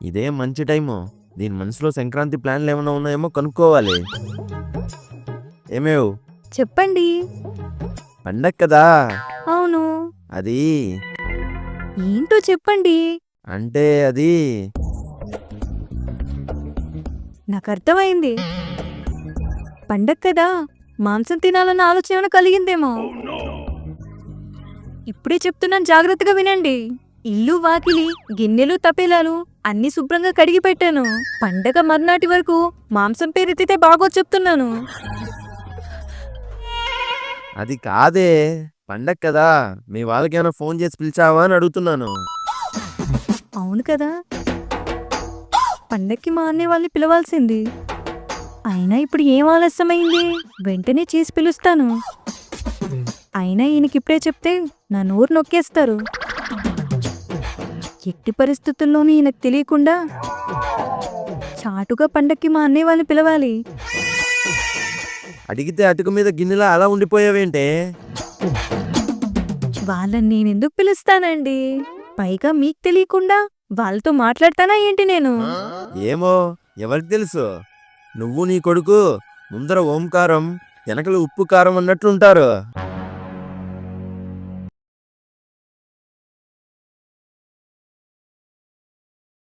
ఇదే మంచి టైము. దీని మనసులో సంక్రాంతి ప్లాన్లు ఏమైనా ఉన్నాయేమో కనుక్కోవాలి. ఏమేవ్ చెప్పండి. పండగ కదా, అవును. అది ఏంటో చెప్పండి. అంటే అది నాకు అర్థమైంది. పండగ కదా, మాంసం తినాలన్న ఆలోచన ఏమైనా కలిగిందేమో. ఇప్పుడే చెప్తున్నాను, జాగ్రత్తగా వినండి. ఇల్లు వాకిలి గిన్నెలు తపేలాలు అన్ని శుభ్రంగా కడిగి పెట్టాను. పండగ మర్నాటి వరకు మాంసం పేరెత్తితే బాగోదు చెప్తున్నాను. అది కాదే. పండగ కదా, మీ వాళ్ళకి ఏమైనా ఫోన్ చేసి పిలిచావా అని అడుగుతున్నాను. అవును కదా, పండక్కి మా అన్నయ్య వాళ్ళని పిలవాల్సింది. అయినా ఇప్పుడు ఏం ఆలస్యమైంది, వెంటనే చేసి పిలుస్తాను. అయినా ఈయనకిప్పుడే చెప్తే నా నోరు నొక్కేస్తారు. ఎట్టి పరిస్థితుల్లోనూ ఈయనకు తెలియకుండా చాటుగా పండక్కి మా అన్నయ్య వాళ్ళని పిలవాలి. అడిగితే అటుక మీద గిన్నెలా అలా ఉండిపోయావేంటే? వాళ్ళని నేనెందుకు పిలుస్తానండి? పైగా మీకు తెలియకుండా వాళ్ళతో మాట్లాడతానా ఏంటి నేను? ఏమో, ఎవరికి తెలుసు. నువ్వు నీ కొడుకు ముందర ఓంకారం, వెనకలు ఉప్పు కారం అన్నట్లుంటారు.